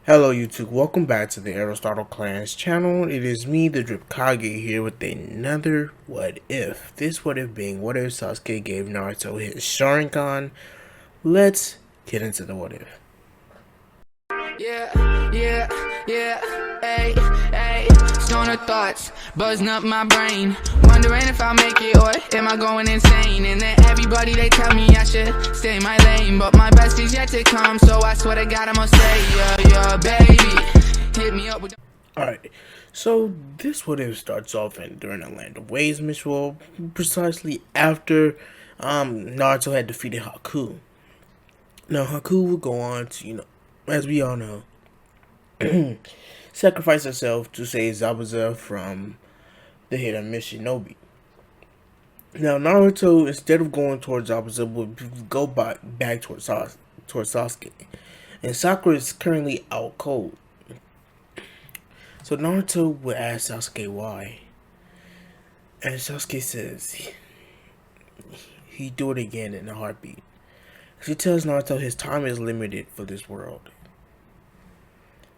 Hello YouTube, welcome back to the Aristotle Clan's channel. It is me, the Drip Kage, here with another what if. This what if being, what if Sasuke gave Naruto his sharingan? Let's get into the what if. Hey, stoner thoughts buzzing up my brain, wondering if I'll make it or am I going insane? And then everybody they tell me I should stay in my lane, but my best is yet to come, so I swear to God I'ma stay. Yeah, baby, hit me up with. Alright, so this what if starts off during the Land of Waves mission, precisely after Naruto had defeated Haku. Now Haku would go on to, as we all know, sacrifice herself to save Zabuza from the hidden Shinobi. Now Naruto, instead of going towards Zabuza, would go back towards Sasuke. And Sakura is currently out cold. So Naruto would ask Sasuke why. And Sasuke says he'd do it again in a heartbeat. She tells Naruto his time is limited for this world.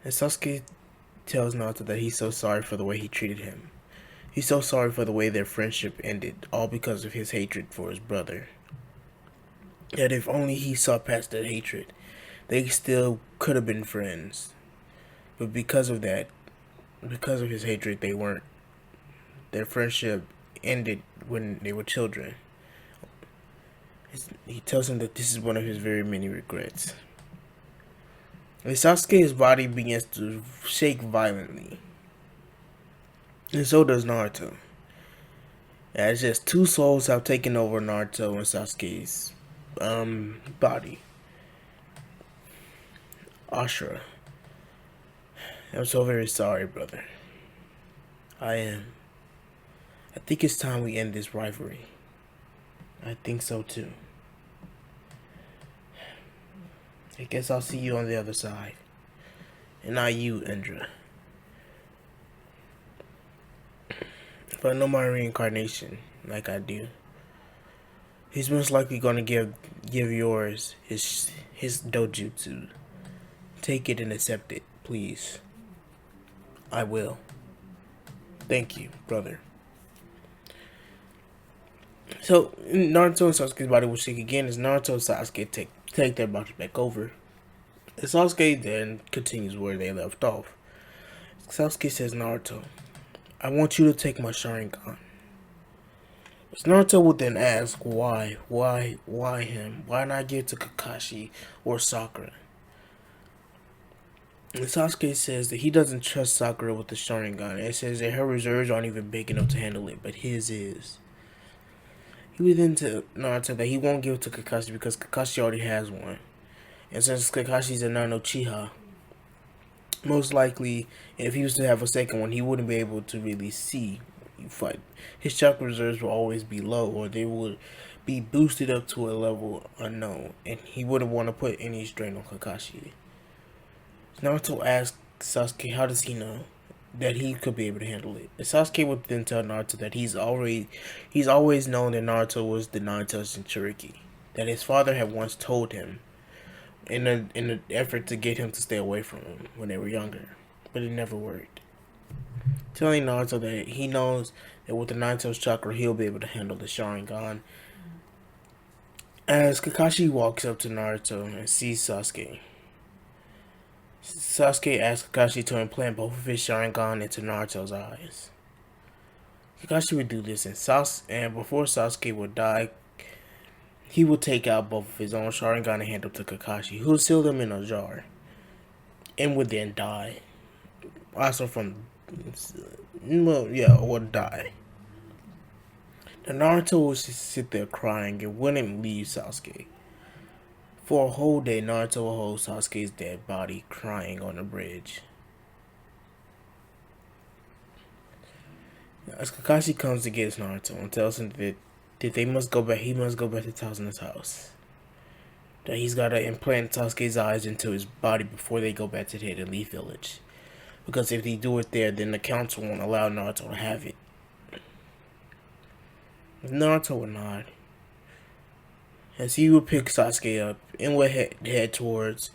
And Sasuke tells Naruto that he's so sorry for the way he treated him. He's so sorry for the way their friendship ended, all because of his hatred for his brother. That if only he saw past that hatred, they still could have been friends. But because of that, because of his hatred, they weren't. Their friendship ended when they were children. He tells him that this is one of his very many regrets. And Sasuke's body begins to shake violently. And so does Naruto. As just two souls have taken over Naruto and Sasuke's body. Ashura, I'm so very sorry, brother. I am. I think it's time we end this rivalry. I think so too. I guess I'll see you on the other side. And not you, Indra. If I know my reincarnation, like I do, he's most likely gonna give yours his dojutsu. Take it and accept it, please. I will. Thank you, brother. So Naruto and Sasuke's body will shake again as Naruto and Sasuke take their bodies back over. And Sasuke then continues where they left off. Sasuke says, Naruto, I want you to take my sharingan. Naruto would then ask, why him? Why not give it to Kakashi or Sakura? And Sasuke says that he doesn't trust Sakura with the sharingan. It says that her reserves aren't even big enough to handle it, but his is. He would then tell Naruto that he won't give it to Kakashi because Kakashi already has one. And since Kakashi's a Nano-Uchiha, most likely, if he was to have a second one, he wouldn't be able to really see you fight. His chakra reserves will always be low, or they would be boosted up to a level unknown, and he wouldn't want to put any strain on Kakashi. Naruto asks Sasuke, how does he know that he could be able to handle it? And Sasuke would then tell Naruto that he's always known that Naruto was the nine-tailed Jinchuriki, that his father had once told him in an effort to get him to stay away from him when they were younger, but it never worked. Telling Naruto that he knows that with the nine-tailed chakra he'll be able to handle the Sharingan. As Kakashi walks up to Naruto and sees Sasuke, Sasuke asks Kakashi to implant both of his Sharingan into Naruto's eyes. Kakashi would do this, and before Sasuke would die, he would take out both of his own Sharingan and hand them to Kakashi, who would seal them in a jar, and would then die. Also would die. And Naruto would just sit there crying and wouldn't leave Sasuke. For a whole day, Naruto will hold Sasuke's dead body, crying on the bridge. As Kakashi comes to get Naruto and tells him that he must go back to Tasuna's house. That he's got to implant Sasuke's eyes into his body before they go back to the Hidden Leaf Village. Because if they do it there, then the council won't allow Naruto to have it. Naruto would nod. As he would pick Sasuke up and would head towards,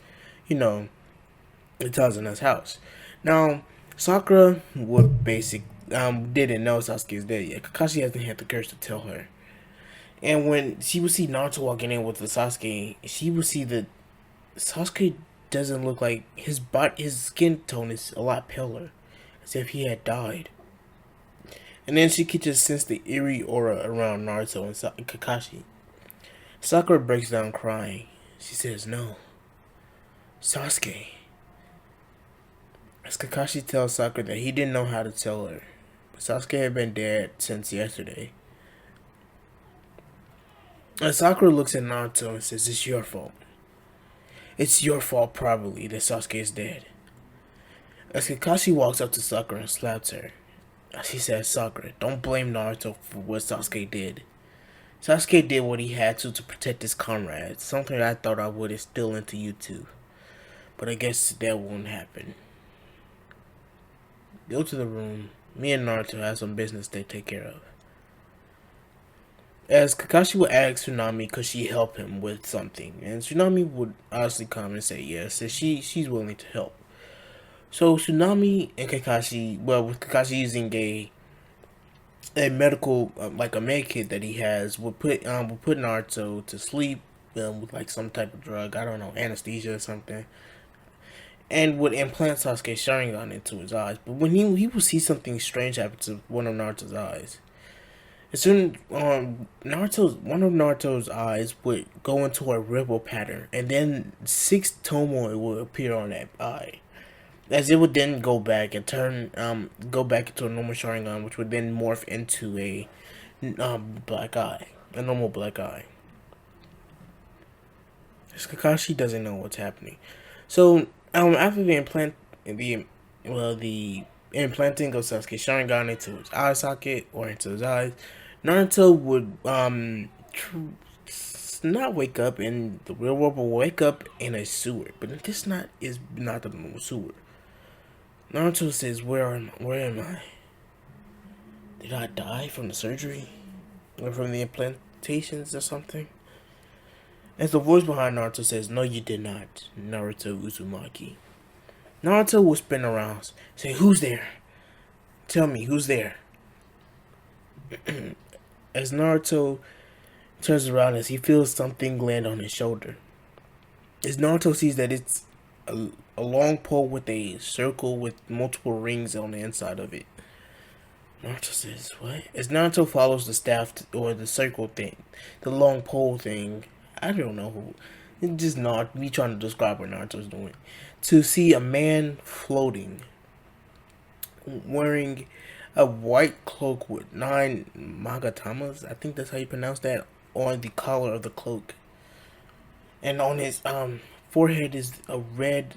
Itazuna's house. Now, Sakura would didn't know Sasuke's dead yet. Kakashi hasn't had the courage to tell her. And when she would see Naruto walking in with the Sasuke, she would see that Sasuke doesn't look like his skin tone is a lot paler, as if he had died. And then she could just sense the eerie aura around Naruto and Kakashi. Sakura breaks down crying. She says, "No, Sasuke." As Kakashi tells Sakura that he didn't know how to tell her, but Sasuke had been dead since yesterday. And Sakura looks at Naruto and says, "It's your fault. It's your fault, probably, that Sasuke is dead." As Kakashi walks up to Sakura and slaps her, she says, "Sakura, don't blame Naruto for what Sasuke did. Sasuke did what he had to protect his comrades, something I thought I would instill into you two. But I guess that won't happen. Go to the room. Me and Naruto have some business to take care of." As Kakashi would ask Tsunami could she help him with something, and Tsunami would honestly come and say yes, and she's willing to help. So Tsunami and Kakashi, well, with Kakashi using a medical like a med kit that he has, would put Naruto to sleep with like some type of drug, I don't know, anesthesia or something, and would implant Sasuke Sharingan into his eyes. But when he would see something strange happen to one of Naruto's eyes. As soon one of Naruto's eyes would go into a ripple pattern, and then 6 tomoe would appear on that eye, as it would then go back and go back into a normal Sharingan, which would then morph into a black eye, a normal black eye. Kakashi doesn't know what's happening, so after the implanting of Sasuke Sharingan into his eye socket or into his eyes, Naruto would not wake up in the real world, but wake up in a sewer. But this is not the normal sewer. Naruto says, Where am I? Did I die from the surgery? Or from the implantations or something?" As the voice behind Naruto says, "No, you did not, Naruto Uzumaki." Naruto will spin around, say, "Who's there? Tell me, who's there?" As Naruto turns around, as he feels something land on his shoulder. As Naruto sees that it's a long pole with a circle with multiple rings on the inside of it. Naruto says, "What?" As Naruto follows the staff or the circle thing, the long pole thing, I don't know who. It's just not me trying to describe what Naruto's doing. To see a man floating, wearing a white cloak with 9 magatamas, I think that's how you pronounce that, on the collar of the cloak. And on his forehead is a red,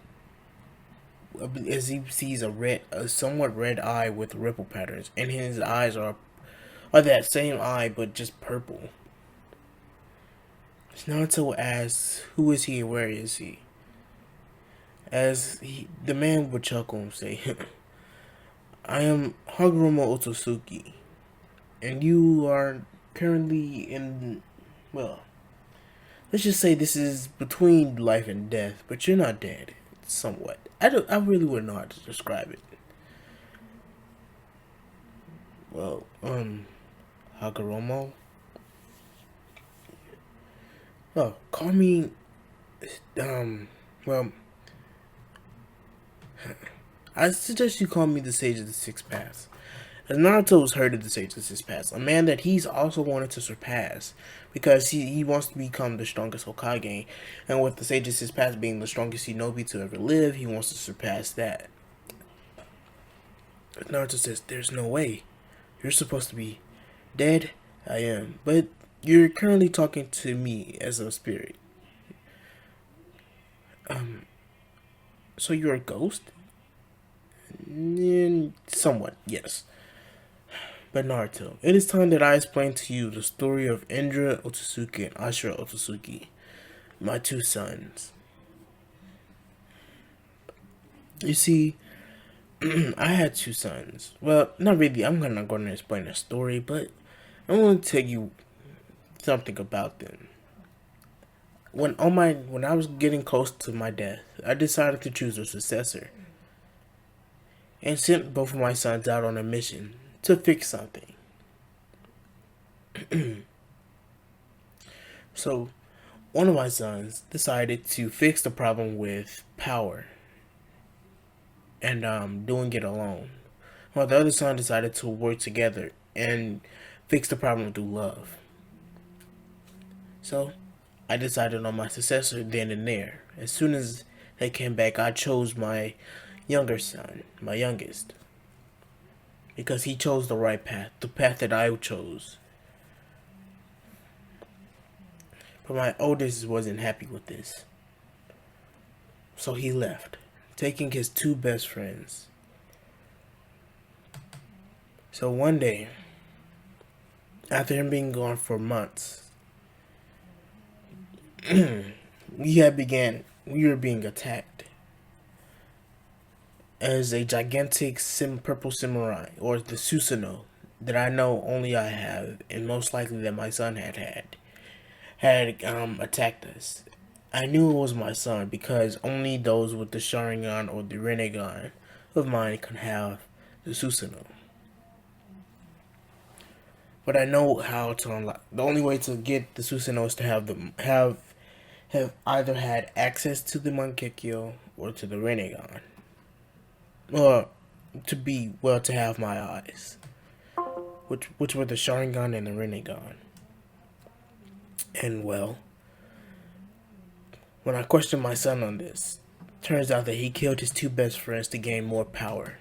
as he sees a somewhat red eye with ripple patterns, and his eyes are that same eye but just purple. Naruto asks, "Who is he and where is he?" The man would chuckle and say, "I am Hagoromo Otsutsuki, and you are currently in, well, let's just say this is between life and death, but you're not dead, somewhat." I really wouldn't know how to describe it. Well, Hagoromo? Oh, call me, well, I suggest you call me the Sage of the Six Paths. As Naruto has heard of the Sage of the Six Paths, a man that he's also wanted to surpass, because he wants to become the strongest Hokage, and with the Sage of the Six Paths being the strongest shinobi to ever live, he wants to surpass that. But Naruto says, "There's no way. You're supposed to be dead." "I am, but you're currently talking to me as a spirit." So you're a ghost?" Somewhat, yes. "But Naruto, it is time that I explain to you the story of Indra Otsutsuki and Ashura Otsutsuki, my 2 sons. You see, I had 2 sons. Well, not really. I'm not going to explain the story, but I'm going to tell you something about them. when I was getting close to my death, I decided to choose a successor and sent both of my sons out on a mission to fix something. So one of my sons decided to fix the problem with power and doing it alone, while the other son decided to work together and fix the problem through love. So I decided on my successor then and there. As soon as they came back, I chose my younger son, my youngest, because he chose the right path, the path that I chose. But my oldest wasn't happy with this, so he left, taking his two best friends. So one day, after him being gone for months, we were being attacked as a gigantic purple samurai, or the Susanoo, that I know only I have, and most likely that my son had attacked us. I knew it was my son because only those with the sharingan or the Rinnegan of mine can have the Susanoo. But I know how to unlock. The only way to get the Susanoo is to have either had access to the Mangekyo or to the Rinnegan, or to have my eyes, which were the Sharingan and the Rinnegan. And well, when I questioned my son on this, turns out that he killed his two best friends to gain more power,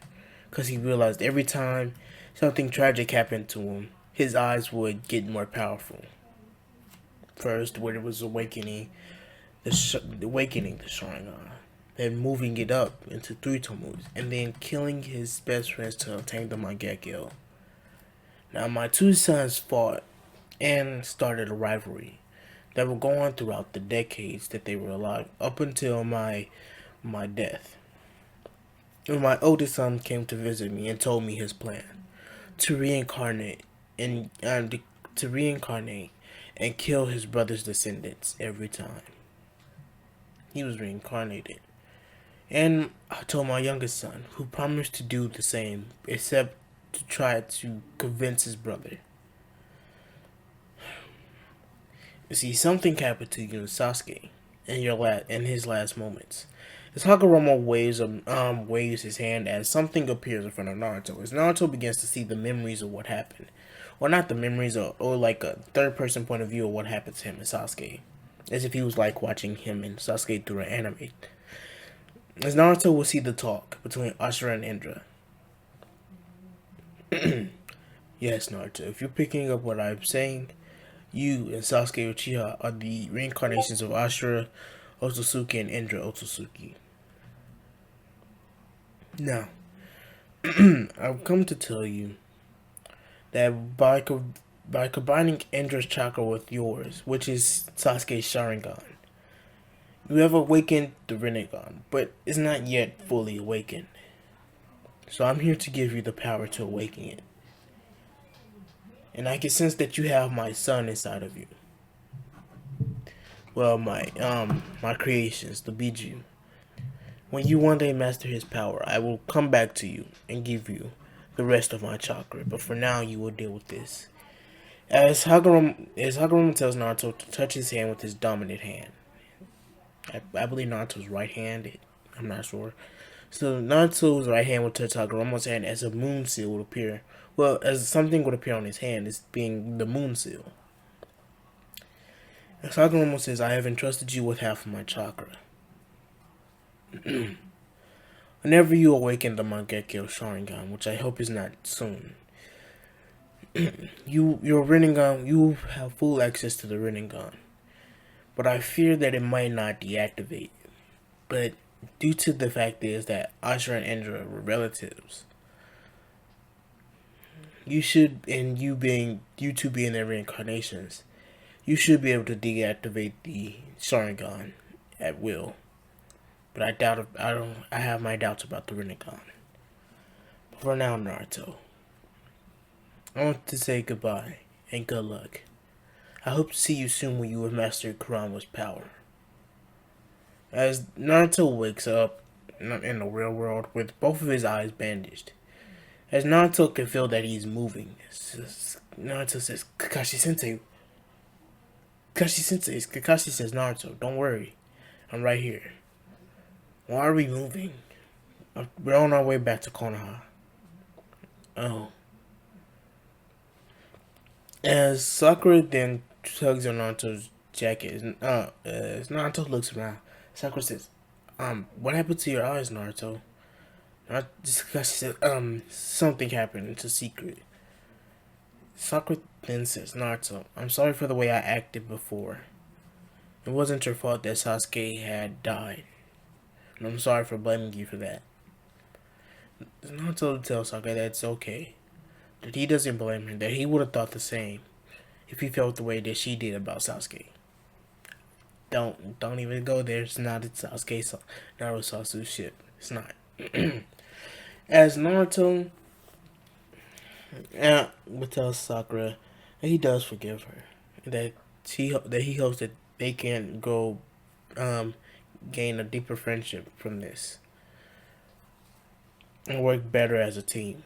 because he realized every time something tragic happened to him, his eyes would get more powerful. First, when it was awakening the Sharingan, then moving it up into 3 tomus, and then killing his best friends to obtain the Mangekyo. Now, my two sons fought and started a rivalry that would go on throughout the decades that they were alive, up until my death. When my oldest son came to visit me and told me his plan to reincarnate and kill his brother's descendants every time he was reincarnated. And I told my youngest son, who promised to do the same, except to try to convince his brother. You see, something happened to you in Sasuke in his last moments. As Hagoromo waves his hand as something appears in front of Naruto, as Naruto begins to see the memories of what happened. Well, not the memories, or like a third-person point of view of what happened to him in Sasuke. As if he was like watching him and Sasuke through an anime. As Naruto will see the talk between Ashura and Indra. Yes, Naruto, if you're picking up what I'm saying, you and Sasuke Uchiha are the reincarnations of Ashura Otsutsuki and Indra Otsutsuki. Now, I've come to tell you that by combining Indra's chakra with yours, which is Sasuke's Sharingan, you have awakened the Rinnegan, but it's not yet fully awakened. So I'm here to give you the power to awaken it. And I can sense that you have my son inside of you. Well, my creations, the Biju. When you one day master his power, I will come back to you and give you the rest of my chakra. But for now, you will deal with this. As Hagoromo tells Naruto to touch his hand with his dominant hand. I believe Naruto's right-handed. I'm not sure. So Naruto's right hand would touch Hagoromo's hand as a moon seal would appear. Well, as something would appear on his hand, as being the moon seal. As Hagoromo says, I have entrusted you with half of my chakra. Whenever you awaken the Mangekyo Sharingan, which I hope is not soon, your Rinnegan, you have full access to the Rinnegan. But I fear that it might not deactivate. But due to the fact is that Ashura and Indra were relatives, you two being their reincarnations, you should be able to deactivate the Sharingan at will. But I have my doubts about the Rinnegan. But for now, Naruto, I want to say goodbye and good luck. I hope to see you soon when you have mastered Kurama's power. As Naruto wakes up in the real world with both of his eyes bandaged. As Naruto can feel that he's moving, Naruto says, Kakashi Sensei. Kakashi says, Naruto, don't worry. I'm right here. Why are we moving? We're on our way back to Konoha. Oh. As Sakura then tugs on Naruto's jacket, as Naruto looks around, Sakura says, what happened to your eyes, Naruto? Kakashi says, something happened. It's a secret. Sakura then says, Naruto, I'm sorry for the way I acted before. It wasn't your fault that Sasuke had died. And I'm sorry for blaming you for that. Naruto tells Sasuke that it's okay. That he doesn't blame her. That he would have thought the same if he felt the way that she did about Sasuke. Don't even go there. It's not Sasuke Naruto Sasuke's ship. It's not. As Naruto would tell Sakura that he does forgive her. That he hopes that they can go gain a deeper friendship from this and work better as a team.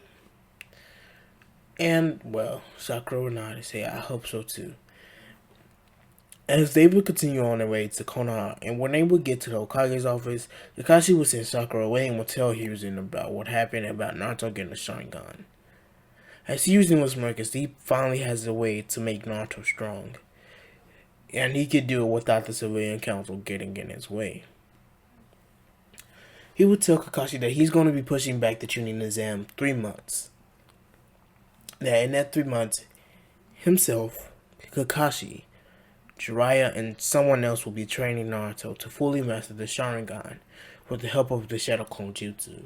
And, well, Sakura would nod and say, I hope so too. As they would continue on their way to Konoha, and when they would get to the Hokage's office, Kakashi would send Sakura away and would tell Hiruzen about what happened about Naruto getting a sharingan. As Hiruzen was smirking, he finally has a way to make Naruto strong. And he could do it without the civilian council getting in his way. He would tell Kakashi that he's going to be pushing back the Chunin exam 3 months. That in that 3 months, himself, Kakashi, Jiraiya, and someone else will be training Naruto to fully master the Sharingan with the help of the Shadow Clone Jutsu.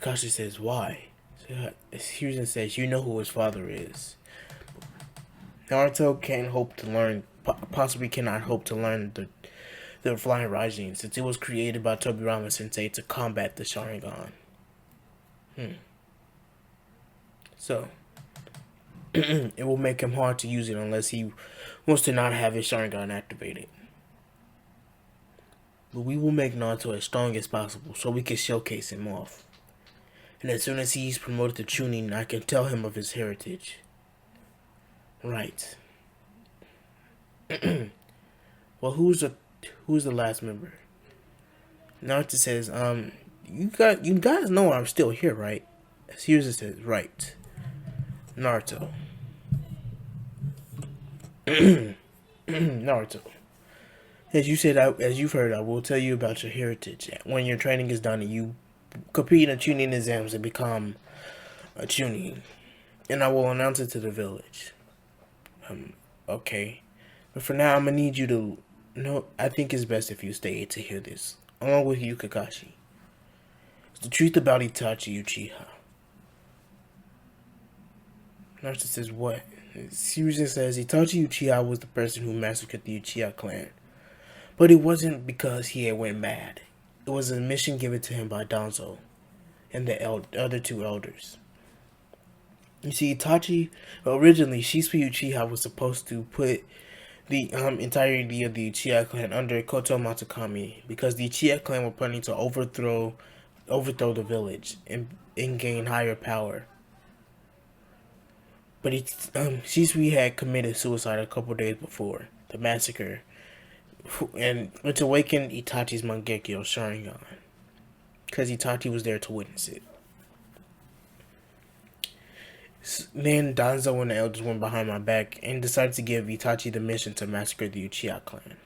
Kakashi says, why? Hiruzen says, you know who his father is. Naruto possibly cannot hope to learn the Flying Raijin since it was created by Tobirama Sensei to combat the Sharingan. So, it will make him hard to use it unless he wants to not have his Sharingan activated. But we will make Naruto as strong as possible so we can showcase him off. And as soon as he's promoted to Chunin, I can tell him of his heritage. Right. Well, who's the last member? Naruto says, you guys know I'm still here, right? Hiruzen says, right. Naruto. Naruto. As you've heard, I will tell you about your heritage. When your training is done and you compete in Chunin exams and become a Chunin, and I will announce it to the village. Okay. But for now, I'm gonna need you to. No, I think it's best if you stay to hear this, along with you, Kakashi. It's the truth about Itachi Uchiha. Naruto says, what? Hiruzen says Itachi Uchiha was the person who massacred the Uchiha clan. But it wasn't because he had went mad. It was a mission given to him by Danzo and the other 2 elders. You see, Itachi, originally, Shisui Uchiha was supposed to put the entirety of the Uchiha clan under Koto Matsukami because the Uchiha clan were planning to overthrow the village and gain higher power. But Shisui had committed suicide a couple days before the massacre, and which awakened Itachi's Mangekyo Sharingan, because Itachi was there to witness it. Then Danzo and the elders went behind my back and decided to give Itachi the mission to massacre the Uchiha clan.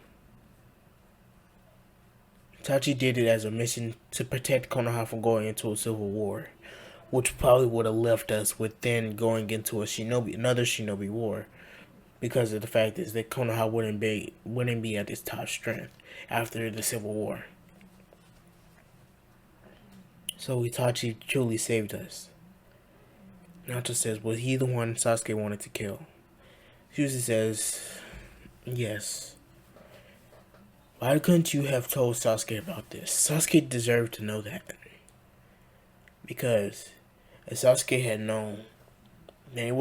Itachi did it as a mission to protect Konoha from going into a civil war, which probably would have left us with then going into another shinobi war, because of the fact is that Konoha wouldn't be at its top strength after the civil war. So Itachi truly saved us. Naruto says, was he the one Sasuke wanted to kill? Hiruzen says, yes. Why couldn't you have told Sasuke about this? Sasuke deserved to know that. Because if Sasuke had known, then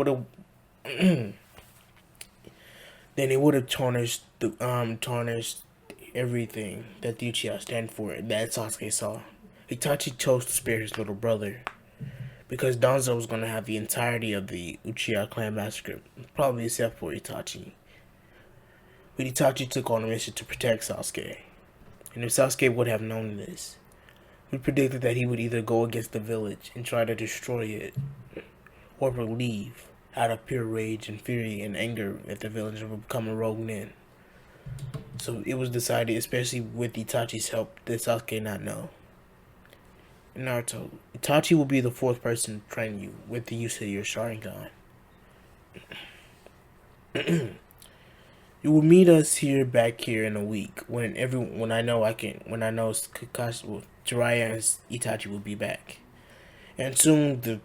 then it would have tarnished everything that the Uchiha stand for that Sasuke saw. Itachi chose to spare his little brother because Danzo was going to have the entirety of the Uchiha clan massacre, probably except for Itachi. But Itachi took on a mission to protect Sasuke. And if Sasuke would have known this, we predicted that he would either go against the village and try to destroy it, or leave out of pure rage and fury and anger at the village and become a rogue nin. So it was decided, especially with Itachi's help, that Sasuke not know. Naruto, Itachi will be the fourth person to train you with the use of your sharingan. You will meet us back here in a week when I know Kakashi, Jiraiya and Itachi will be back, and soon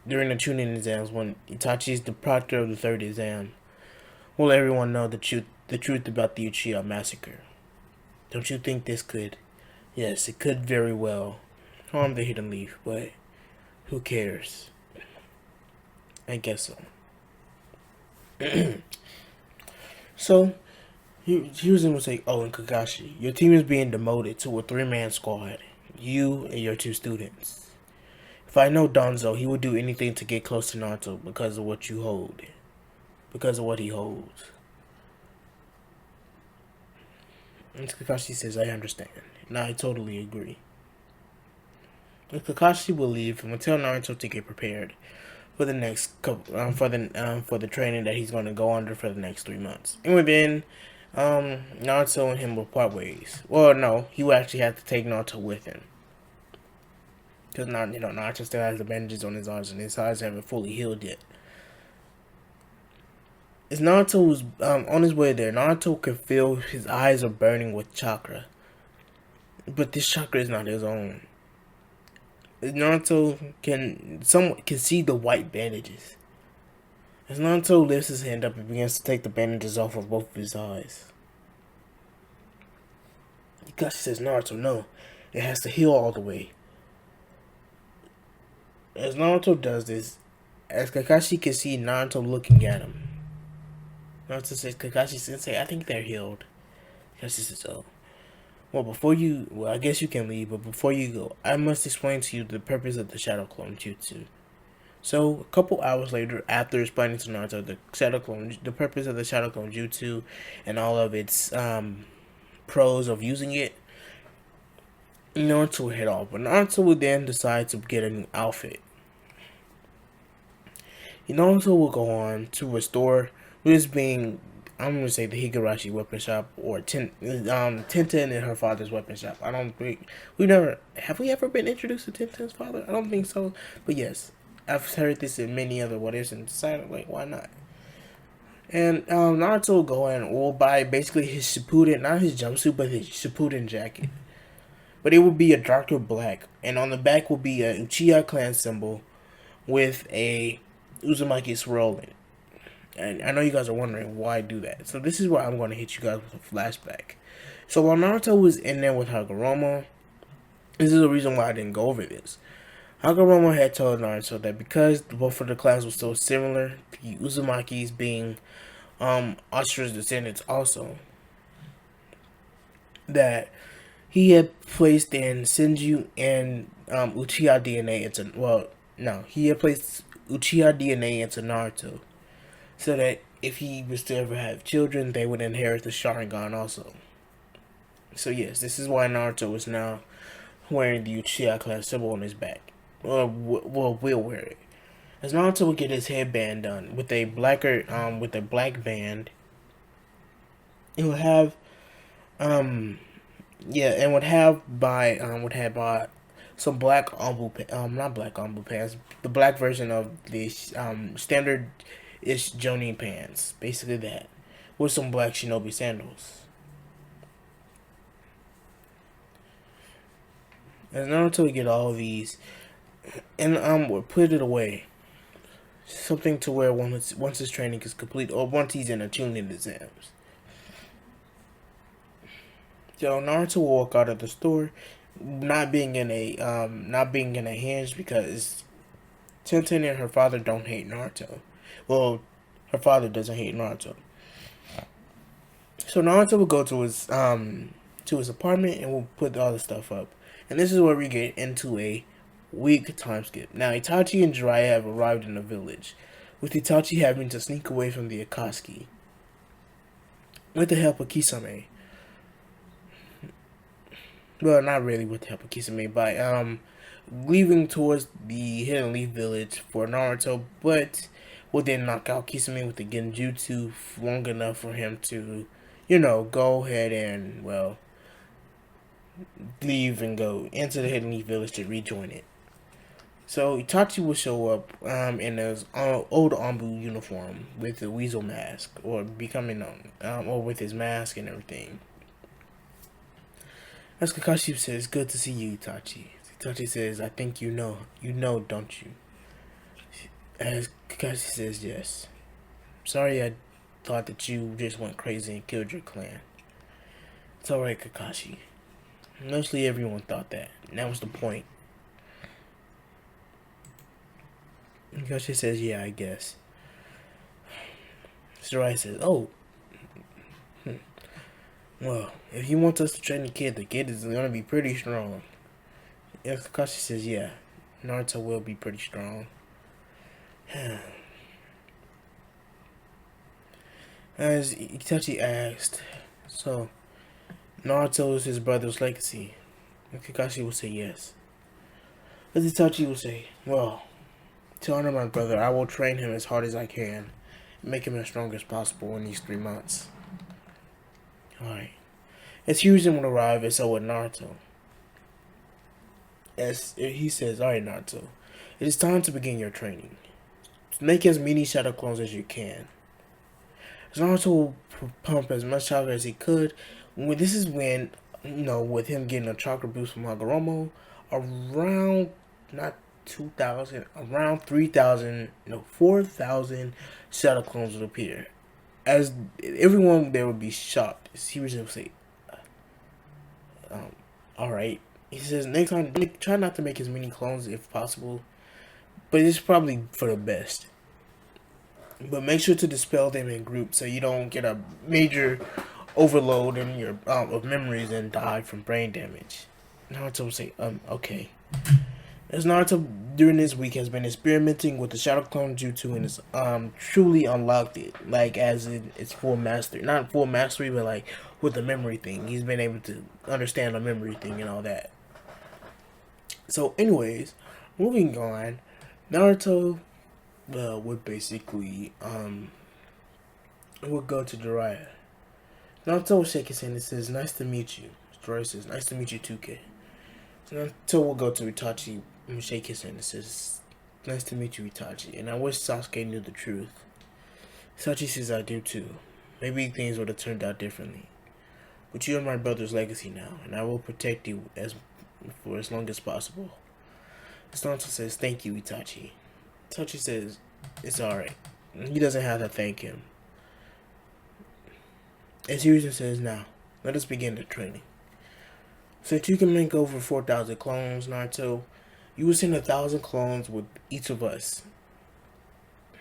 during the Chunin exams when Itachi is the proctor of the third exam, will everyone know the truth about the Uchiha massacre? Don't you think this could? Yes, it could very well harm the Hidden Leaf, but who cares? I guess so. So, he was going to say, oh, and Kakashi, your team is being demoted to a 3-man squad. You and your 2 students. If I know Danzo, he would do anything to get close to Naruto because of what you hold. Because of what he holds. And Kakashi says, I understand. And I totally agree. And Kakashi will leave and will tell Naruto to get prepared for the next couple, for the training that he's going to go under for the next 3 months. And within, Naruto and him will part ways. Well, no, he will actually have to take Naruto with him, because Naruto still has the bandages on his arms and his eyes haven't fully healed yet. As Naruto was on his way there, Naruto could feel his eyes are burning with chakra, but this chakra is not his own. Naruto can see the white bandages. As Naruto lifts his hand up and begins to take the bandages off of both of his eyes, Kakashi says, Naruto, no, it has to heal all the way. As Naruto does this, as Kakashi can see Naruto looking at him, Naruto says, Kakashi Sensei, I think they're healed. Kakashi says, oh. Well, I guess you can leave, but before you go, I must explain to you the purpose of the Shadow Clone Jutsu. So, a couple hours later, after explaining to Naruto the purpose of the Shadow Clone Jutsu and all of its pros of using it, Naruto will head off. But Naruto will then decide to get a new outfit. Naruto will go on to restore this being, I'm going to say, the Higurashi weapon shop, or Tenten and her father's weapon shop. I don't think have we ever been introduced to Tenten's father? I don't think so, but yes, I've heard this in many other what ifs and decided, like, why not? And Naruto will go and will buy basically his Shippuden, not his jumpsuit, but his Shippuden jacket. But it will be a darker black, and on the back will be a Uchiha clan symbol with a Uzumaki swirl in it. And I know you guys are wondering why I do that. So this is where I'm going to hit you guys with a flashback. So while Naruto was in there with Hagoromo, this is the reason why I didn't go over this. Hagoromo had told Naruto that because both of the clans were so similar, the Uzumakis being Ashura's descendants also, that he had placed in Senju and Uchiha DNA he had placed Uchiha DNA into Naruto, so that if he was to ever have children, they would inherit the Sharingan also. So yes, this is why Naruto is now wearing the Uchiha clan symbol on his back. Or will wear it. As Naruto would get his headband done with a black band, it would have and would have by some black not black ombu pants, the black version of the standard ish Jonin pants, basically that, with some black shinobi sandals. As Naruto would get all of these and would put it away, something to where once his training is complete, or once he's in a Chunin exams. So Naruto will walk out of the store, not being in a hinge, because Tenten and her father don't hate Naruto. Well, her father doesn't hate Naruto. So Naruto will go to his apartment and will put all the stuff up. And this is where we get into a weak time skip. Now Itachi and Jiraiya have arrived in the village, with Itachi having to sneak away from the Akatsuki with the help of Kisame. Well, not really with the help of Kisame, by leaving towards the Hidden Leaf village for Naruto, but will then knock out Kisame with the Genjutsu long enough for him to, go ahead and, well, leave and go into the Hidden Leaf village to rejoin it. So Itachi will show up in his old Anbu uniform with the weasel mask, or becoming or with his mask and everything. As Kakashi says, "Good to see you, Itachi." Itachi says, "I think you know, don't you?" As Kakashi says, "Yes. Sorry, I thought that you just went crazy and killed your clan." It's alright, Kakashi. Mostly everyone thought that, and that was the point. Kakashi says, "Yeah, I guess." Jiraiya says, "Oh, well, if he wants us to train the kid is gonna be pretty strong." Yeah, Kakashi says, "Yeah, Naruto will be pretty strong." As Itachi asked, "So, Naruto is his brother's legacy?" And Kakashi will say yes. As Itachi will say, "Well, to honor my brother, I will train him as hard as I can and make him as strong as possible in these 3 months." Alright. As Hiruzen will arrive, and so will Naruto. As he says, "Alright, Naruto, it is time to begin your training. Make as many shadow clones as you can." As Naruto will pump as much chakra as he could. This is when, with him getting a chakra boost from Hagoromo, around, not 2,000, around 3,000, 4,000 shadow clones would appear. As everyone there would be shocked. Hiruzen would say, "Alright." He says, "Next time, try not to make as many clones if possible, but it's probably for the best. But make sure to dispel them in groups so you don't get a major overload in your of memories and die from brain damage." Naruto will say, "Okay." As Naruto during this week has been experimenting with the Shadow Clone Jutsu and has truly unlocked it, like as in its full mastery. Not full mastery, but like with the memory thing. He's been able to understand the memory thing and all that. So anyways, moving on, Naruto would basically would go to Jiraiya. Naruto will shake his hand and says, "Nice to meet you." Jiraiya says, "Nice to meet you too, kid." So Naruto will go to Itachi and shake his hand and says, "Nice to meet you, Itachi, and I wish Sasuke knew the truth." Itachi says, "I do too. Maybe things would have turned out differently. But you are my brother's legacy now, and I will protect you for as long as possible." Naruto says, "Thank you, Itachi." Itachi says, "It's alright." He doesn't have to thank him. As Hiruzen says, "Now, let us begin the training. Since you can make over 4,000 clones, Naruto, you will send 1,000 clones with each of us."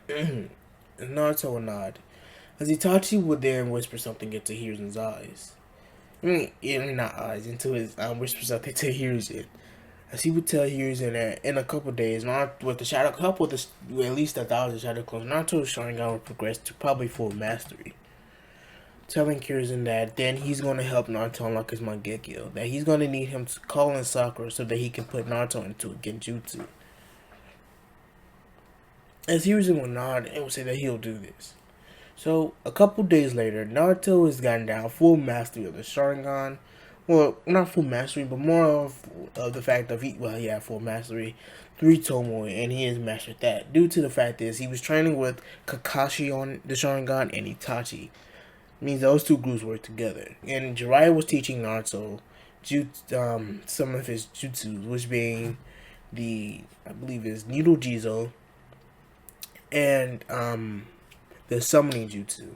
Naruto will nod, as Itachi would then whisper something into Hiruzen's eyes. Not eyes, into his whisper something to Hiruzen. As he would tell Hiruzen that in a couple days, Naruto, with at least 1,000 shadow clones, Naruto's Sharingan would progress to probably full mastery. Telling Hiruzen that then he's going to help Naruto unlock his Mangekyo. That he's going to need him to call in Sakura so that he can put Naruto into a Genjutsu. As Hiruzen will nod and will say that he'll do this. So, a couple days later, Naruto has gotten down full mastery of the Sharingan. Well, not full mastery, but more of the fact of he had full mastery through Tomoe, and he has mastered that. Due to the fact is he was training with Kakashi on the Sharingan and Itachi. Means those two groups work together. And Jiraiya was teaching Naruto some of his jutsus, which being I believe is Needle Jizo and the summoning jutsu.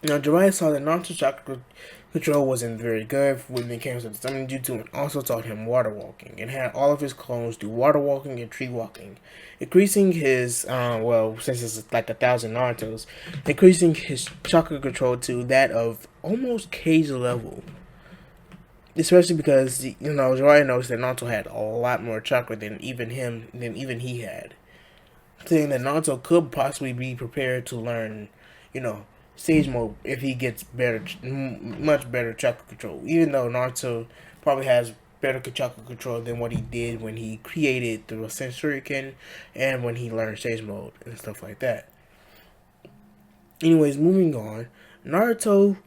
Now Jiraiya saw that Naruto's chakra control wasn't very good when it came to the summoning jutsu, and also taught him water walking, and had all of his clones do water walking and tree walking, increasing his since it's like 1,000 Naruto's, increasing his chakra control to that of almost Cage level. Especially because Jiraiya knows that Naruto had a lot more chakra than even he had, saying that Naruto could possibly be prepared to learn, stage mode if he gets much better chakra control. Even though Naruto probably has better chakra control than what he did when he created the Shuriken and when he learned stage mode and stuff like that. Anyways, moving on, Naruto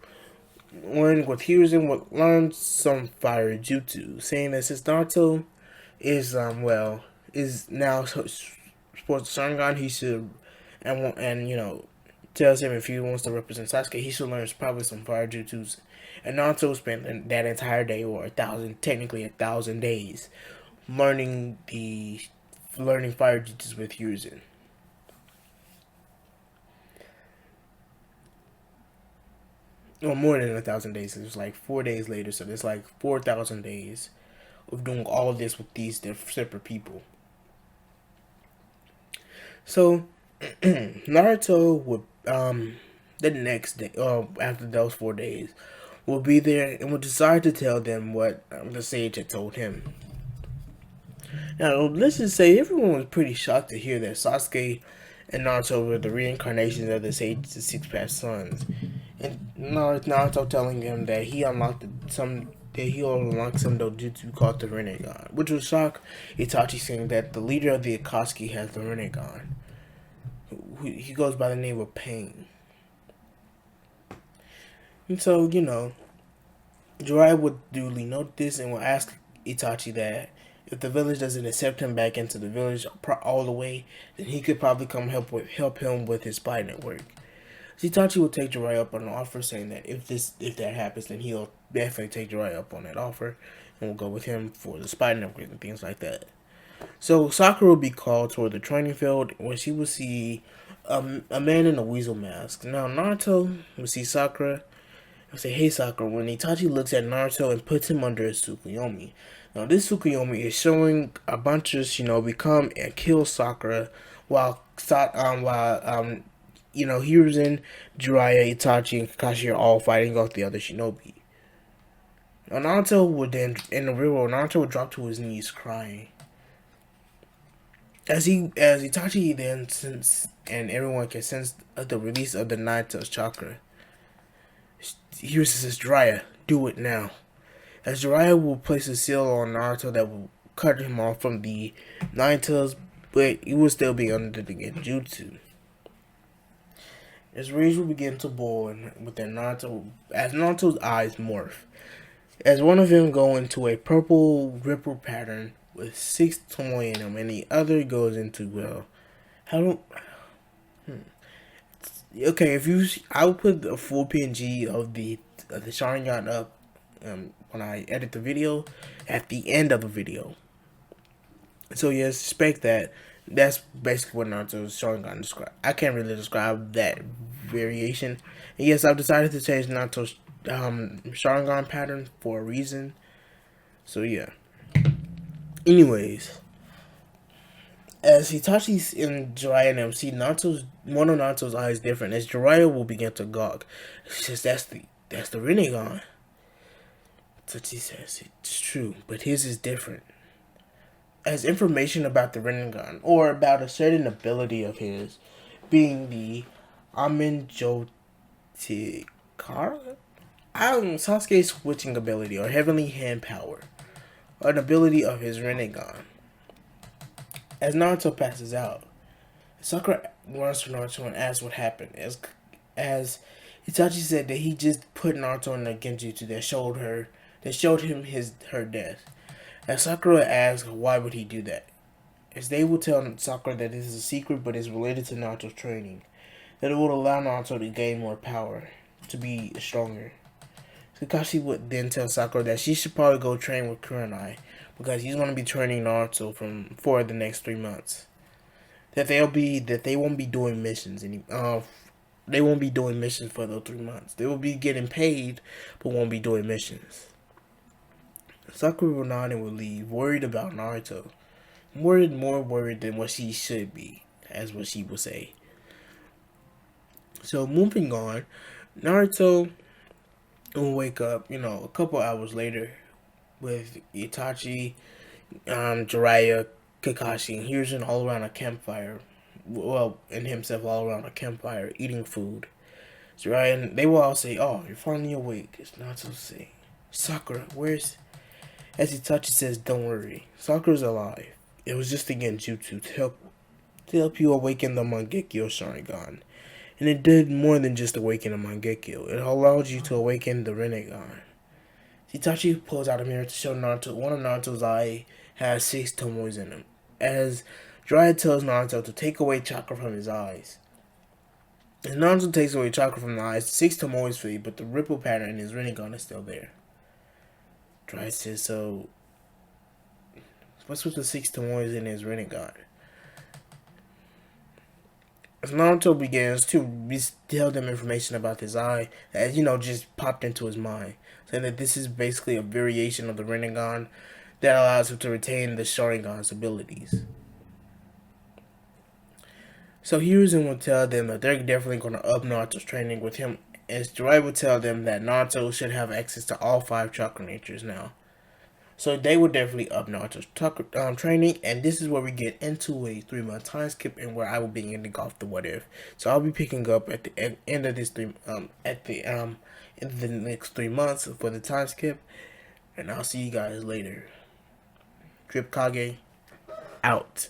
learned with Hiruzen learned some fire jutsu, saying that since Naruto is is now sports Sharingan, he should tells him if he wants to represent Sasuke, he should learn probably some fire jutsus. And Naruto spent that entire day, or 1,000 days, learning fire jutsus with Hiruzen. Or more than 1,000 days. It was like 4 days later, so there's like 4,000 days of doing all of this with these separate people. So Naruto would the next day, after those 4 days, will be there and will decide to tell them what the sage had told him. Now, let's just say everyone was pretty shocked to hear that Sasuke and Naruto were the reincarnations of the Sage's six past sons, and Naruto telling him that he'll unlock some dojutsu called the Rinnegan, which will shock Itachi, saying that the leader of the Akatsuki has the Rinnegan. He goes by the name of Pain. And so, Jiraiya would duly note this and will ask Itachi that if the village doesn't accept him back into the village all the way, then he could probably come help him with his spy network. So Itachi will take Jiraiya up on the offer, saying that if that happens, then he'll definitely take Jiraiya up on that offer and will go with him for the spy network and things like that. So Sakura will be called toward the training field, where she will see a man in a weasel mask. Now Naruto will see Sakura and say, "Hey Sakura," when Itachi looks at Naruto and puts him under his Tsukuyomi. Now this Tsukuyomi is showing a bunch of become and kill Sakura while Hiruzen, Jiraiya, Itachi, and Kakashi are all fighting off the other shinobi. Now Naruto would then, in the real world, Naruto would drop to his knees crying. As Itachi then sense, and everyone can sense the release of the Nine-Tails chakra, Hiruzen says, "Jiraiya, do it now." As Jiraiya will place a seal on Naruto that will cut him off from the Nine-Tails, but he will still be under the Genjutsu. As rage will begin to boil within Naruto, as Naruto's eyes morph, as one of them go into a purple ripple pattern with 6 tomoe in them, and the other goes into I will put a full PNG of the Sharingan up when I edit the video at the end of the video. So yes, expect that. That's basically what Naruto's Sharingan describe. I can't really describe that variation. And yes, I've decided to change Naruto's Sharingan pattern for a reason. So yeah. Anyways, as Itachi's in Jiraiya and them see one of Naruto's eyes different, as Jiraiya will begin to gawk. She says, that's the Rinnegan. Itachi says, it's true, but his is different. As information about the Rinnegan, or about a certain ability of his, being the Amenjotikara? Sasuke's switching ability, or heavenly hand power, an ability of his Rinnegan. As Naruto passes out, Sakura runs to Naruto and asks what happened. As Itachi said that he just put Naruto in the Genjutsu that showed him her death. As Sakura asks why would he do that, as they will tell Sakura that this is a secret but is related to Naruto's training, that it would allow Naruto to gain more power, to be stronger. Kakashi would then tell Sakura that she should probably go train with Kurenai, because he's going to be training Naruto for the next 3 months. That they won't be doing missions They won't be doing missions for those 3 months. They will be getting paid, but won't be doing missions. Sakura will nod and will leave, worried about Naruto. More worried than what she should be, as what she will say. So moving on, Naruto will wake up, a couple hours later with Itachi, Jiraiya, Kakashi, and here's an all around a campfire. Well, and himself all around a campfire eating food. Jiraiya, and they will all say, "Oh, you're finally awake." It's not so say. Sakura, where's? As Itachi says, "Don't worry, Sakura's alive. It was just a genjutsu to help you awaken the Mangekyo Sharingan." And it did more than just awaken the Mangekyo. It allowed you to awaken the Rinnegan. Itachi pulls out a mirror to show Naruto one of Naruto's eye has 6 tomoes in him. As Jiraiya tells Naruto to take away chakra from his eyes. As Naruto takes away chakra from the eyes, 6 tomoes fade, but the ripple pattern in his Rinnegan is still there. Jiraiya says, "So, what's with the 6 tomoes in his Rinnegan?" As Naruto begins to tell them information about his eye, that just popped into his mind, saying that this is basically a variation of the Rinnegan that allows him to retain the Sharingan's abilities. So Hiruzen will tell them that they're definitely going to up Naruto's training with him, as Jiraiya will tell them that Naruto should have access to all 5 chakra natures now. So they will definitely up Naruto's training, and this is where we get into a 3-month time skip, and where I will be ending off the what if. So I'll be picking up at the end of this in the next 3 months for the time skip, and I'll see you guys later. Drip Kage out.